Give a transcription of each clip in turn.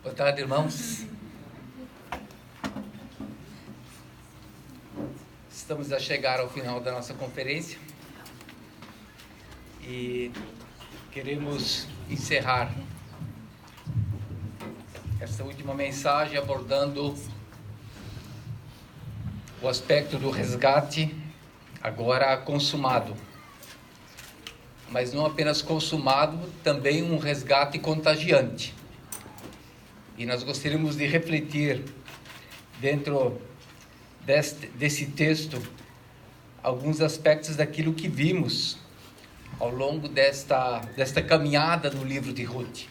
Boa tarde, irmãos. Estamos a chegar ao final da nossa conferência e queremos encerrar esta última mensagem abordando o aspecto do resgate agora consumado. Mas não apenas consumado, também um resgate contagiante. E nós gostaríamos de refletir dentro desse texto alguns aspectos daquilo que vimos ao longo desta caminhada no livro de Ruth.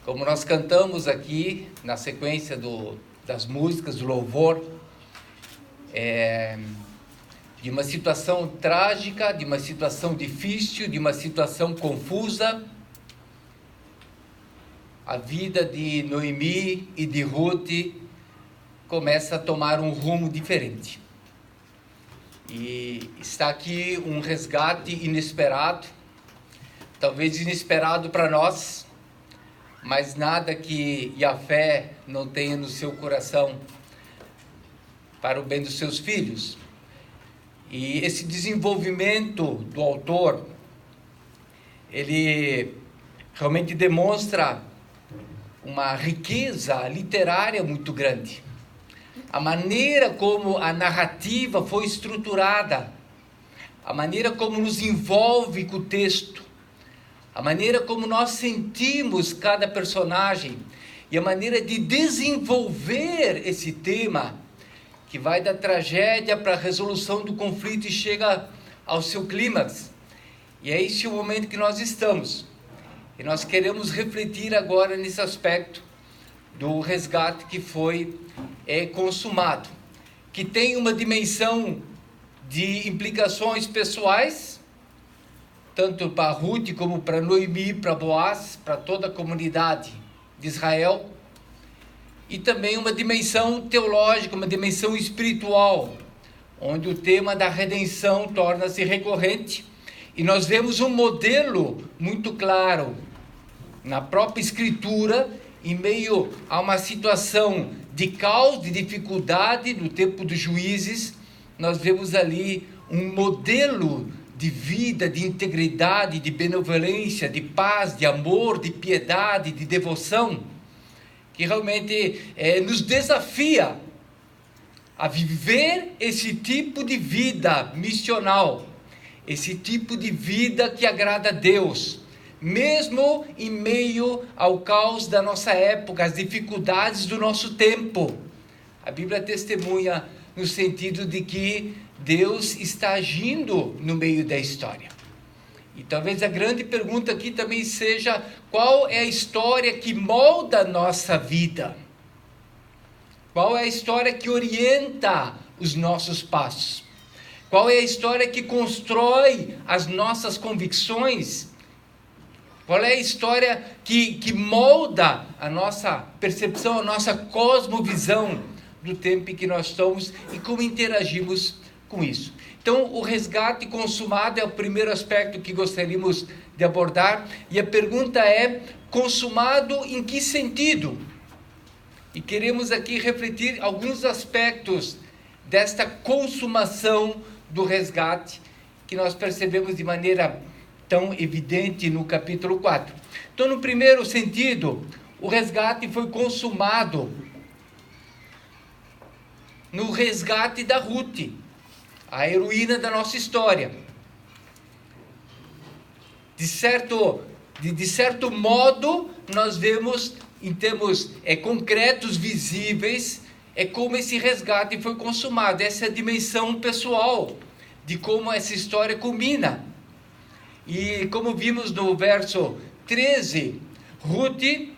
Como nós cantamos aqui na sequência das músicas, do louvor, de uma situação trágica, de uma situação difícil, de uma situação confusa, a vida de Noemi e de Ruth começa a tomar um rumo diferente. E está aqui um resgate inesperado, talvez inesperado para nós, mas nada que Yahvé não tenha no seu coração para o bem dos seus filhos. E esse desenvolvimento do autor, ele realmente demonstra uma riqueza literária muito grande. A maneira como a narrativa foi estruturada, a maneira como nos envolve com o texto, a maneira como nós sentimos cada personagem e a maneira de desenvolver esse tema que vai da tragédia para a resolução do conflito e chega ao seu clímax. E é esse o momento que nós estamos. E nós queremos refletir agora nesse aspecto do resgate que foi consumado, que tem uma dimensão de implicações pessoais, tanto para Ruth como para Noemi, para Boaz, para toda a comunidade de Israel, e também uma dimensão teológica, uma dimensão espiritual, onde o tema da redenção torna-se recorrente, e nós vemos um modelo muito claro na própria Escritura, em meio a uma situação de caos, de dificuldade no tempo dos juízes. Nós vemos ali um modelo de vida, de integridade, de benevolência, de paz, de amor, de piedade, de devoção, que realmente nos desafia a viver esse tipo de vida missional, esse tipo de vida que agrada a Deus, mesmo em meio ao caos da nossa época, as dificuldades do nosso tempo. A Bíblia testemunha no sentido de que Deus está agindo no meio da história. E talvez a grande pergunta aqui também seja: qual é a história que molda a nossa vida? Qual é a história que orienta os nossos passos? Qual é a história que constrói as nossas convicções? Qual é a história que molda a nossa percepção, a nossa cosmovisão do tempo em que nós estamos e como interagimos com isso? Então, o resgate consumado é o primeiro aspecto que gostaríamos de abordar. E a pergunta é: consumado em que sentido? E queremos aqui refletir alguns aspectos desta consumação do resgate que nós percebemos de maneira tão evidente no capítulo 4. Então, no primeiro sentido, o resgate foi consumado no resgate da Ruth, a heroína da nossa história. De certo modo, nós vemos, em termos concretos, visíveis, como esse resgate foi consumado. Essa é a dimensão pessoal de como essa história culmina. E como vimos no verso 13, Ruth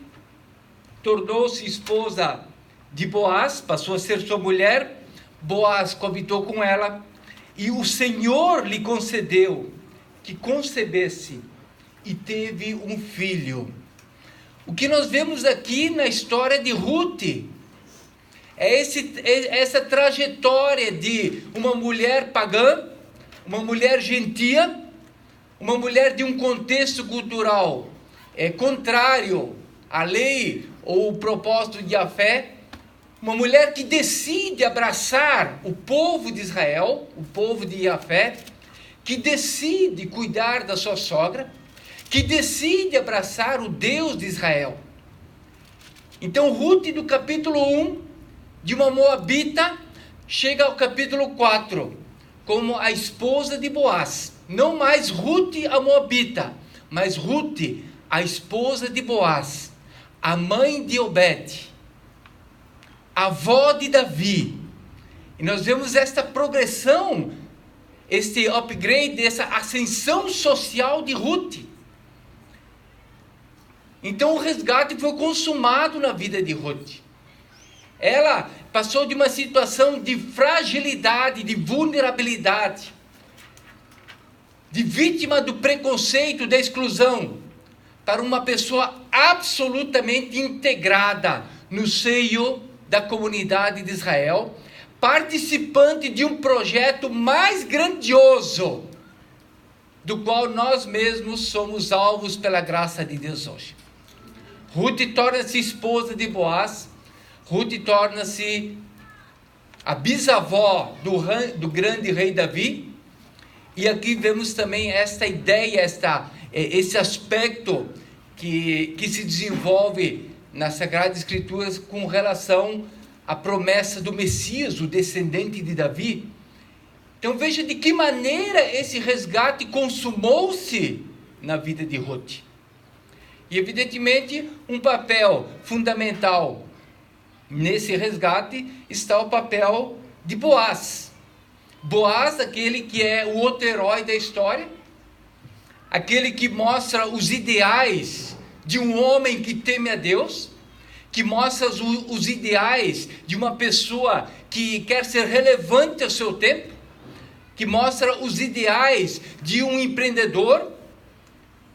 tornou-se esposa de Boaz, passou a ser sua mulher. Boaz coabitou com ela e o Senhor lhe concedeu que concebesse e teve um filho. O que nós vemos aqui na história de Ruth é essa trajetória de uma mulher pagã, uma mulher gentia, uma mulher de um contexto cultural contrário a lei ou o propósito de Yahvé, uma mulher que decide abraçar o povo de Israel, o povo de Yahvé, que decide cuidar da sua sogra, que decide abraçar o Deus de Israel. Então Ruth, do capítulo 1, de uma moabita, chega ao capítulo 4, como a esposa de Boaz. Não mais Ruth a moabita, mas Ruth, a esposa de Boaz, a mãe de Obed, a avó de Davi. E nós vemos esta progressão, este upgrade, essa ascensão social de Ruth. Então o resgate foi consumado na vida de Ruth. Ela passou de uma situação de fragilidade, de vulnerabilidade, de vítima do preconceito, da exclusão, para uma pessoa absolutamente integrada no seio da comunidade de Israel, participante de um projeto mais grandioso, do qual nós mesmos somos alvos pela graça de Deus hoje. Ruth torna-se esposa de Boaz, Ruth torna-se a bisavó do grande rei Davi, e aqui vemos também esta ideia, esse aspecto que se desenvolve nas Sagradas Escrituras com relação à promessa do Messias, o descendente de Davi. Então veja de que maneira esse resgate consumou-se na vida de Ruth. E evidentemente um papel fundamental nesse resgate está o papel de Boaz. Boaz, aquele que é o outro herói da história, aquele que mostra os ideais de um homem que teme a Deus, que mostra os ideais de uma pessoa que quer ser relevante ao seu tempo, que mostra os ideais de um empreendedor,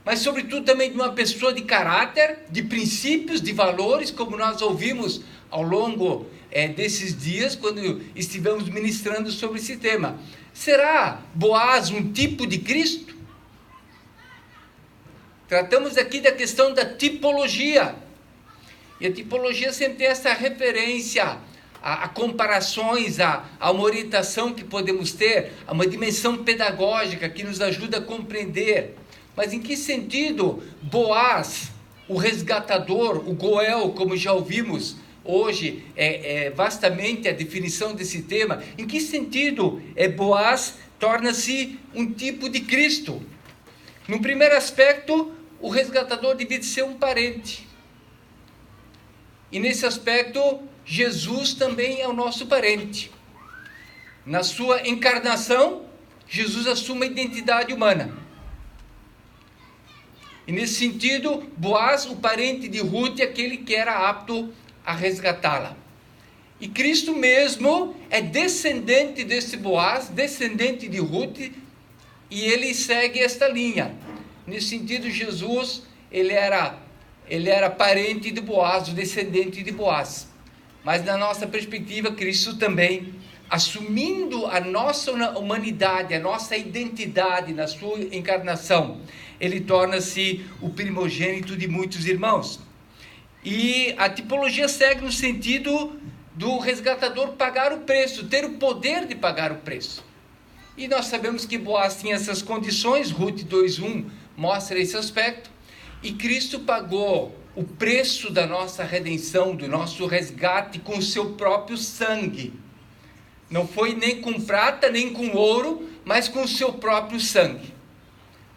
mas sobretudo também de uma pessoa de caráter, de princípios, de valores, como nós ouvimos ao longo desses dias, quando estivemos ministrando sobre esse tema. Será Boaz um tipo de Cristo? Tratamos aqui da questão da tipologia. E a tipologia sempre tem essa referência a comparações, a uma orientação que podemos ter, a uma dimensão pedagógica que nos ajuda a compreender. Mas em que sentido Boaz, o resgatador, o Goel, como já ouvimos hoje, vastamente a definição desse tema, em que sentido Boaz torna-se um tipo de Cristo? No primeiro aspecto, o resgatador devia ser um parente. E nesse aspecto, Jesus também é o nosso parente. Na sua encarnação, Jesus assume a identidade humana. E nesse sentido, Boaz, o parente de Ruth, é aquele que era apto a resgatá-la. E Cristo mesmo é descendente desse Boaz, descendente de Ruth, e ele segue esta linha. Nesse sentido, Jesus, ele era parente de Boaz, o descendente de Boaz. Mas na nossa perspectiva, Cristo também, assumindo a nossa humanidade, a nossa identidade na sua encarnação, ele torna-se o primogênito de muitos irmãos. E a tipologia segue no sentido do resgatador pagar o preço, ter o poder de pagar o preço. E nós sabemos que Boaz tinha essas condições, Ruth 2:1 mostra esse aspecto, e Cristo pagou o preço da nossa redenção, do nosso resgate com o seu próprio sangue. Não foi nem com prata, nem com ouro, mas com o seu próprio sangue.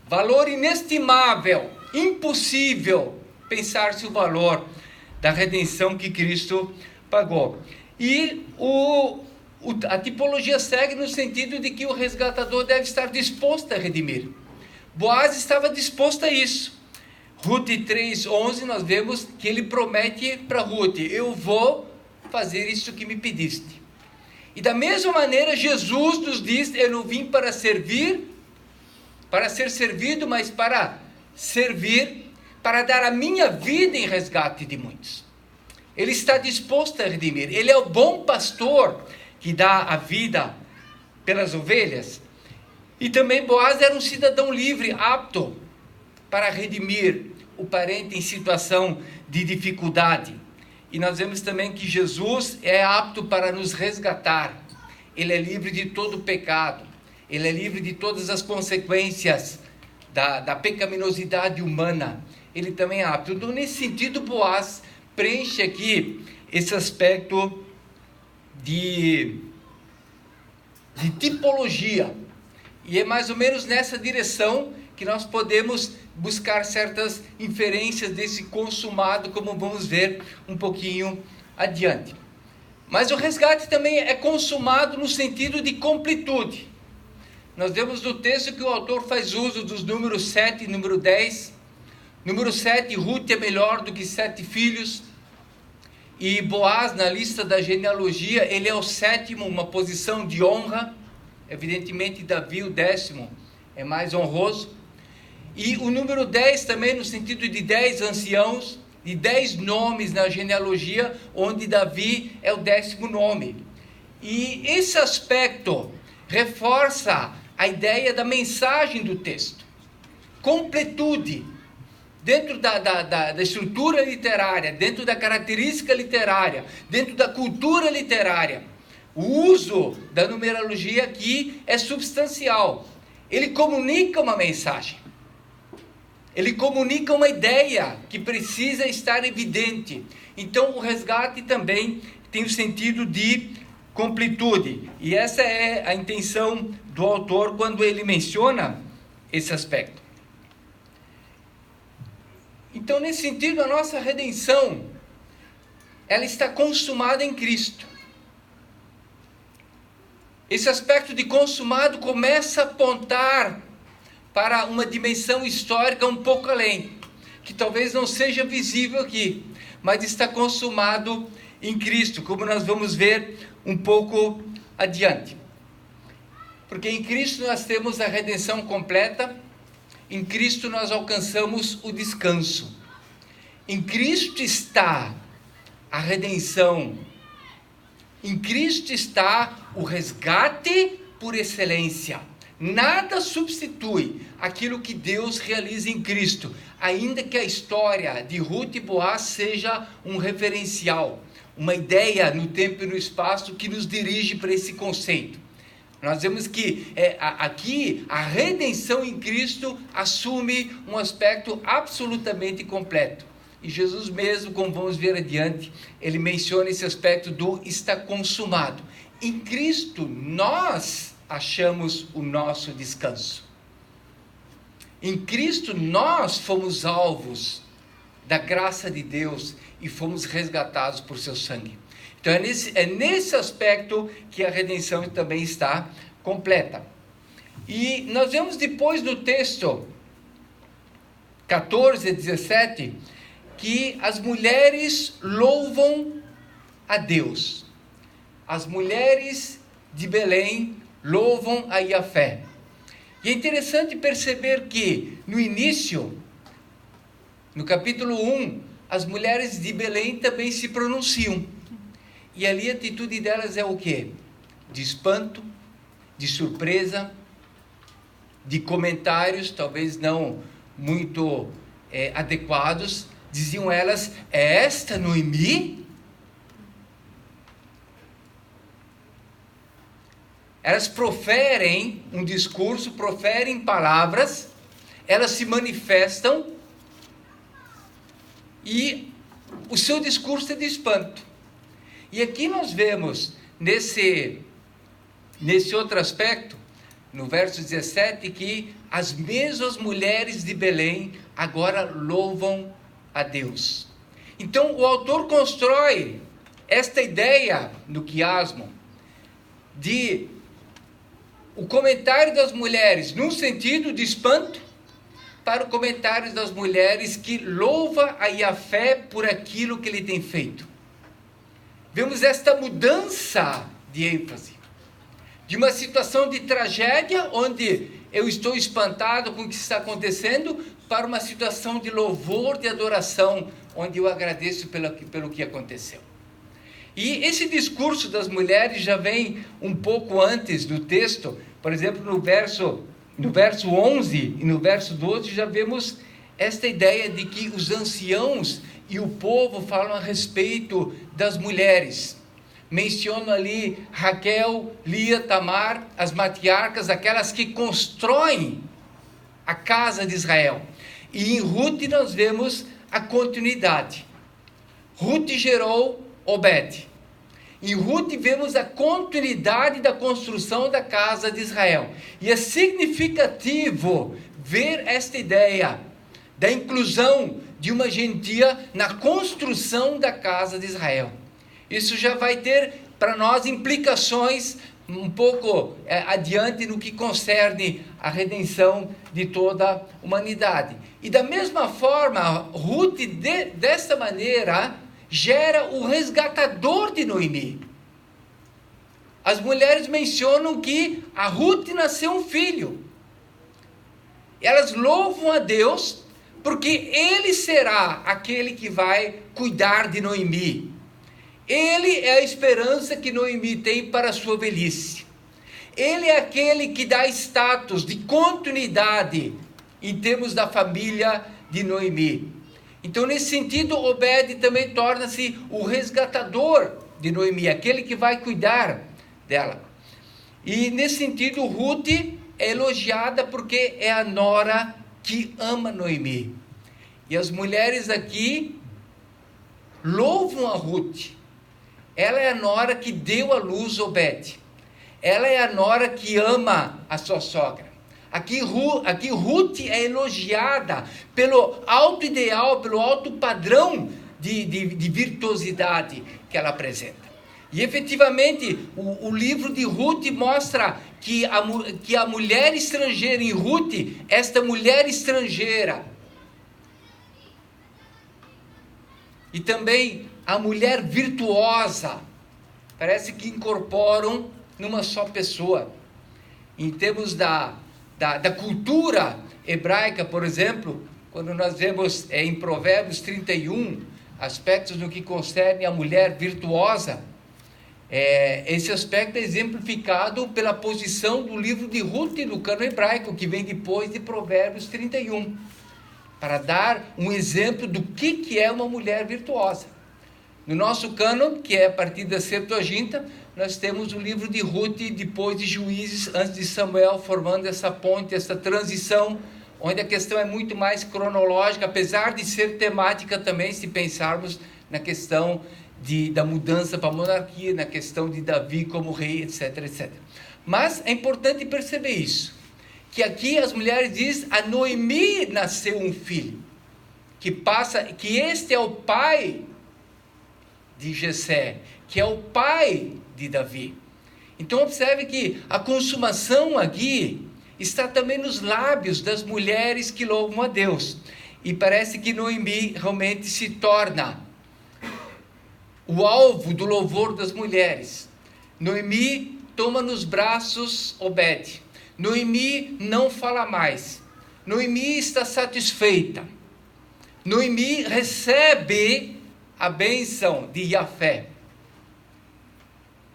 Valor inestimável, impossível pensar-se o valor da redenção que Cristo pagou. E a tipologia segue no sentido de que o resgatador deve estar disposto a redimir. Boaz estava disposto a isso. Ruth 3:11, nós vemos que ele promete para Ruth: eu vou fazer isso que me pediste. E da mesma maneira, Jesus nos diz: eu não vim para servir, para ser servido, mas para servir, para dar a minha vida em resgate de muitos. Ele está disposto a redimir. Ele é o bom pastor que dá a vida pelas ovelhas. E também Boaz era um cidadão livre, apto para redimir o parente em situação de dificuldade. E nós vemos também que Jesus é apto para nos resgatar. Ele é livre de todo pecado. Ele é livre de todas as consequências da pecaminosidade humana. Ele também é apto. Então, nesse sentido, Boaz preenche aqui esse aspecto de tipologia. E é mais ou menos nessa direção que nós podemos buscar certas inferências desse consumado, como vamos ver um pouquinho adiante. Mas o resgate também é consumado no sentido de completude. Nós vemos no texto que o autor faz uso dos números 7 e número 10. Número 7, Ruth é melhor do que 7 filhos. E Boaz, na lista da genealogia, ele é o 7º, uma posição de honra. Evidentemente, Davi, o 10º, é mais honroso. E o número 10 também, no sentido de 10 anciãos, de 10 nomes na genealogia, onde Davi é o 10º nome. E esse aspecto reforça a ideia da mensagem do texto. Completude. Dentro da estrutura literária, dentro da característica literária, dentro da cultura literária, o uso da numerologia aqui é substancial. Ele comunica uma mensagem. Ele comunica uma ideia que precisa estar evidente. Então, o resgate também tem o sentido de completude. E essa é a intenção do autor quando ele menciona esse aspecto. Então, nesse sentido, a nossa redenção, ela está consumada em Cristo. Esse aspecto de consumado começa a apontar para uma dimensão histórica um pouco além, que talvez não seja visível aqui, mas está consumado em Cristo, como nós vamos ver um pouco adiante. Porque em Cristo nós temos a redenção completa, em Cristo nós alcançamos o descanso. Em Cristo está a redenção. Em Cristo está o resgate por excelência. Nada substitui aquilo que Deus realiza em Cristo, ainda que a história de Ruth e Boaz seja um referencial, uma ideia no tempo e no espaço que nos dirige para esse conceito. Nós vemos que aqui a redenção em Cristo assume um aspecto absolutamente completo. E Jesus mesmo, como vamos ver adiante, ele menciona esse aspecto do está consumado. Em Cristo nós achamos o nosso descanso. Em Cristo nós fomos alvos da graça de Deus e fomos resgatados por seu sangue. Então é nesse aspecto que a redenção também está completa. E nós vemos depois no texto 14 a 17 que as mulheres louvam a Deus. As mulheres de Belém louvam a Yahvé. E é interessante perceber que no início, no capítulo 1, as mulheres de Belém também se pronunciam. E ali a atitude delas é o quê? De espanto, de surpresa, de comentários, talvez não muito adequados. Diziam elas, é esta Noemi? Elas proferem um discurso, proferem palavras, elas se manifestam e o seu discurso é de espanto. E aqui nós vemos, nesse outro aspecto, no verso 17, que as mesmas mulheres de Belém agora louvam a Deus. Então o autor constrói esta ideia no quiasmo de o comentário das mulheres num sentido de espanto para o comentário das mulheres que louva a Yahvé por aquilo que ele tem feito. Vemos esta mudança de ênfase, de uma situação de tragédia, onde eu estou espantado com o que está acontecendo, para uma situação de louvor, de adoração, onde eu agradeço pelo que aconteceu. E esse discurso das mulheres já vem um pouco antes do texto. Por exemplo, no verso 11 e no verso 12 já vemos esta ideia de que os anciãos e o povo falam a respeito das mulheres. Menciono ali Raquel, Lia, Tamar, as matriarcas, aquelas que constroem a casa de Israel. E em Ruth nós vemos a continuidade. Ruth gerou Obed. Em Ruth vemos a continuidade da construção da casa de Israel. E é significativo ver esta ideia da inclusão de uma gentia na construção da casa de Israel. Isso já vai ter para nós implicações um pouco adiante no que concerne a redenção de toda a humanidade. E da mesma forma, Ruth, dessa maneira, gera o resgatador de Noemi. As mulheres mencionam que a Ruth nasceu um filho. Elas louvam a Deus porque ele será aquele que vai cuidar de Noemi. Ele é a esperança que Noemi tem para a sua velhice. Ele é aquele que dá status de continuidade em termos da família de Noemi. Então, nesse sentido, Obed também torna-se o resgatador de Noemi, aquele que vai cuidar dela. E nesse sentido, Ruth é elogiada porque é a nora que ama Noemi. E as mulheres aqui louvam a Ruth. Ela é a nora que deu à luz Obed. Ela é a nora que ama a sua sogra. Aqui Ruth é elogiada pelo alto ideal, pelo alto padrão de virtuosidade que ela apresenta. E efetivamente o livro de Ruth mostra que a mulher estrangeira em Ruth, esta mulher estrangeira, e também a mulher virtuosa, parece que incorporam numa só pessoa. Em termos da cultura hebraica, por exemplo, quando nós vemos em Provérbios 31, aspectos no que concerne a mulher virtuosa, esse aspecto é exemplificado pela posição do livro de Ruth no cânon hebraico, que vem depois de Provérbios 31, para dar um exemplo do que é uma mulher virtuosa. No nosso cânon, que é a partir da Septuaginta, nós temos o livro de Ruth, depois de Juízes, antes de Samuel, formando essa ponte, essa transição, onde a questão é muito mais cronológica, apesar de ser temática também, se pensarmos na questão da mudança para a monarquia, na questão de Davi como rei, etc, etc. Mas é importante perceber isso, que aqui as mulheres dizem, a Noemi nasceu um filho, que este é o pai de Jessé, que é o pai de Davi. Então observe que a consumação aqui está também nos lábios das mulheres que louvam a Deus. E parece que Noemi realmente se torna o alvo do louvor das mulheres. Noemi toma nos braços Obed. Noemi não fala mais. Noemi está satisfeita. Noemi recebe a bênção de Jafé.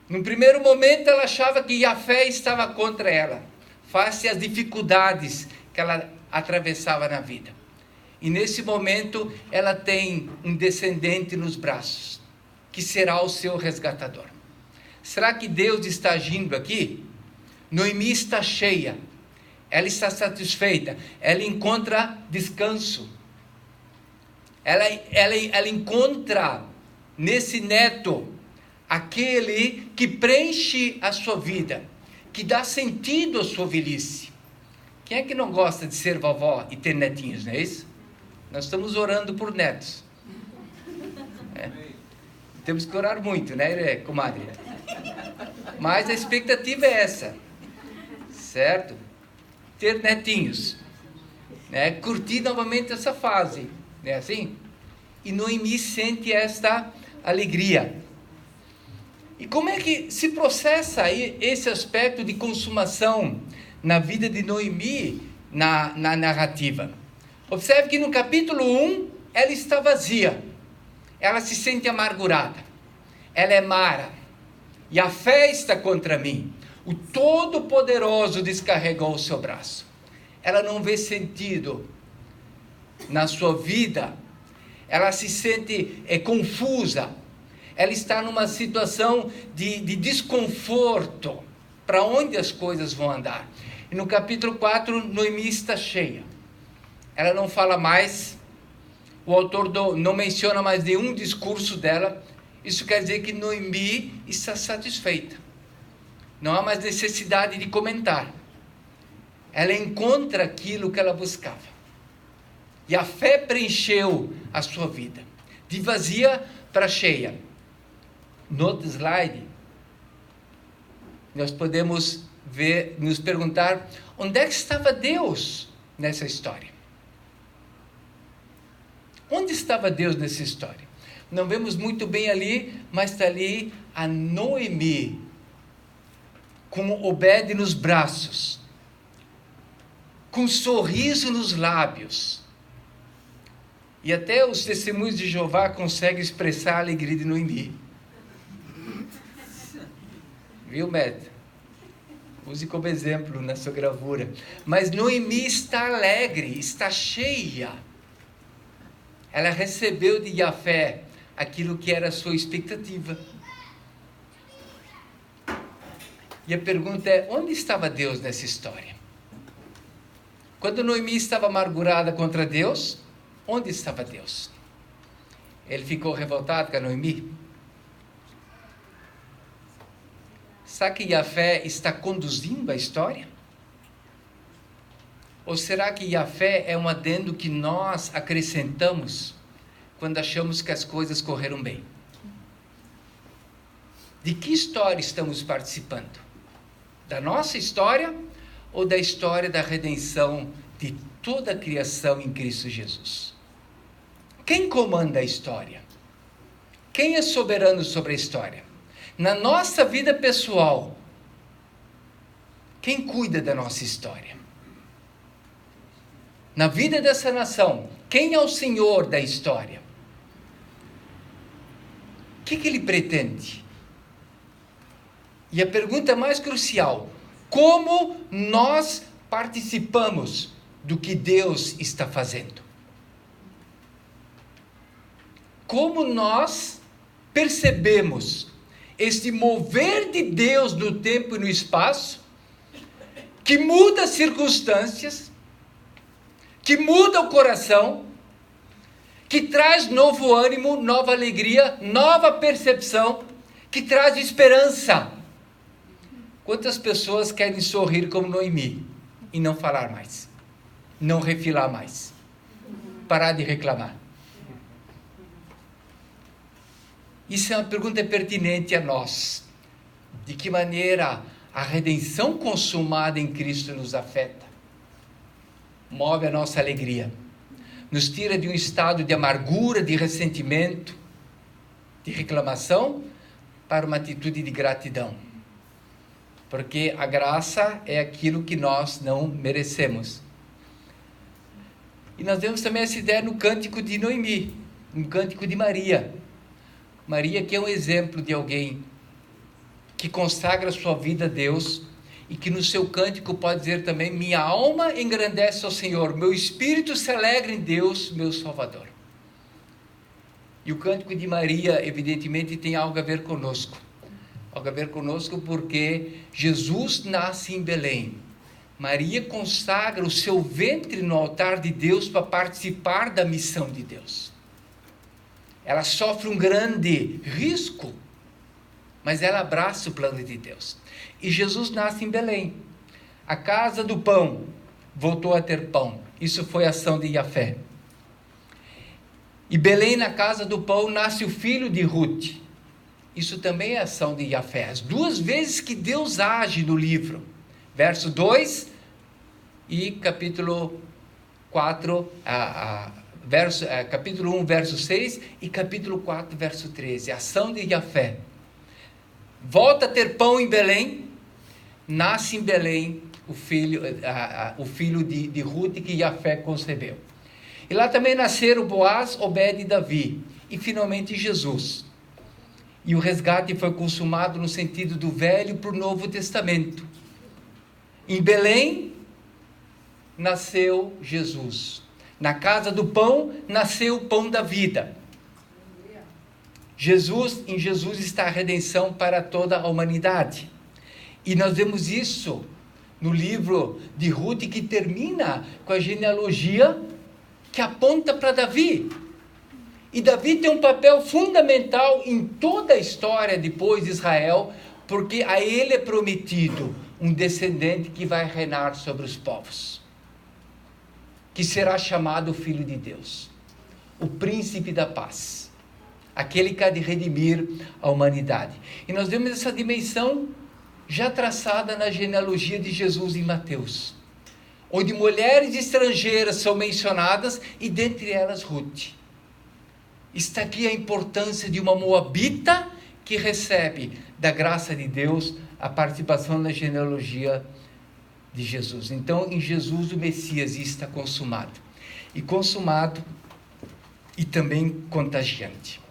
No primeiro momento ela achava que Jafé estava contra ela, face às dificuldades que ela atravessava na vida. E nesse momento ela tem um descendente nos braços, que será o seu resgatador. Será que Deus está agindo aqui? Noemi está cheia, ela está satisfeita, ela encontra descanso. Ela encontra nesse neto aquele que preenche a sua vida, que dá sentido à sua velhice. Quem é que não gosta de ser vovó e ter netinhos, não é isso? Nós estamos orando por netos. Temos que orar muito, né, comadre? Mas a expectativa é essa, certo? Ter netinhos, né? Curtir novamente essa fase, não é assim? E Noemi sente esta alegria. E como é que se processa aí esse aspecto de consumação na vida de Noemi, na narrativa? Observe que no capítulo 1, ela está vazia. Ela se sente amargurada. Ela é Mara. E a fé está contra mim. O Todo-Poderoso descarregou o seu braço. Ela não vê sentido na sua vida, ela se sente confusa, ela está numa situação de desconforto, para onde as coisas vão andar. E no capítulo 4, Noemi está cheia, ela não fala mais, o autor não menciona mais nenhum discurso dela. Isso quer dizer que Noemi está satisfeita, não há mais necessidade de comentar, ela encontra aquilo que ela buscava, e a fé preencheu a sua vida, de vazia para cheia. No outro slide, nós podemos ver, nos perguntar, onde é que estava Deus nessa história? Onde estava Deus nessa história? Não vemos muito bem ali, mas está ali a Noemi, com Obed nos braços, com um sorriso nos lábios. E até os testemunhos de Jeová conseguem expressar a alegria de Noemi. Viu, Matt? Use como exemplo na sua gravura. Mas Noemi está alegre, está cheia. Ela recebeu de Yahvé aquilo que era a sua expectativa. E a pergunta é, onde estava Deus nessa história? Quando Noemi estava amargurada contra Deus, onde estava Deus? Ele ficou revoltado com a Noemi? Será que Yahvé está conduzindo a história? Ou será que Yahvé é um adendo que nós acrescentamos quando achamos que as coisas correram bem? De que história estamos participando? Da nossa história ou da história da redenção de toda a criação em Cristo Jesus? Quem comanda a história? Quem é soberano sobre a história? Na nossa vida pessoal, quem cuida da nossa história? Na vida dessa nação, quem é o Senhor da história? O que ele pretende? E a pergunta mais crucial, como nós participamos do que Deus está fazendo? Como nós percebemos este mover de Deus no tempo e no espaço, que muda as circunstâncias, que muda o coração, que traz novo ânimo, nova alegria, nova percepção, que traz esperança. Quantas pessoas querem sorrir como Noemi e não falar mais, não refilar mais, parar de reclamar? Isso é uma pergunta pertinente a nós. De que maneira a redenção consumada em Cristo nos afeta? Move a nossa alegria. Nos tira de um estado de amargura, de ressentimento, de reclamação, para uma atitude de gratidão. Porque a graça é aquilo que nós não merecemos. E nós vemos também essa ideia no cântico de Noemi, no cântico de Maria. Maria, que é um exemplo de alguém que consagra sua vida a Deus e que no seu cântico pode dizer também, minha alma engrandece ao Senhor, meu espírito se alegra em Deus, meu Salvador. E o cântico de Maria, evidentemente, tem algo a ver conosco. Algo a ver conosco porque Jesus nasce em Belém. Maria consagra o seu ventre no altar de Deus para participar da missão de Deus. Ela sofre um grande risco, mas ela abraça o plano de Deus. E Jesus nasce em Belém. A casa do pão voltou a ter pão. Isso foi a ação de Yahvé. E Belém, na casa do pão, nasce o filho de Ruth. Isso também é ação de Yahvé. As duas vezes que Deus age no livro. Verso 2 e capítulo 4, capítulo 1, verso 6 e capítulo 4, verso 13. A ação de Yahvé. Volta a ter pão em Belém. Nasce em Belém o filho de Ruth que Yahvé concebeu. E lá também nasceram Boaz, Obed e Davi. E finalmente Jesus. E o resgate foi consumado no sentido do Velho para o Novo Testamento. Em Belém nasceu Jesus. Na casa do pão nasceu o pão da vida. Em Jesus está a redenção para toda a humanidade. E nós vemos isso no livro de Ruth, que termina com a genealogia que aponta para Davi. E Davi tem um papel fundamental em toda a história depois de Israel, porque a ele é prometido um descendente que vai reinar sobre os povos, que será chamado Filho de Deus, o príncipe da paz, aquele que há de redimir a humanidade. E nós vemos essa dimensão já traçada na genealogia de Jesus em Mateus, onde mulheres estrangeiras são mencionadas, e dentre elas Ruth. Está aqui a importância de uma moabita que recebe da graça de Deus a participação na genealogia de Jesus. Então, em Jesus o Messias está consumado. E consumado e também contagiante.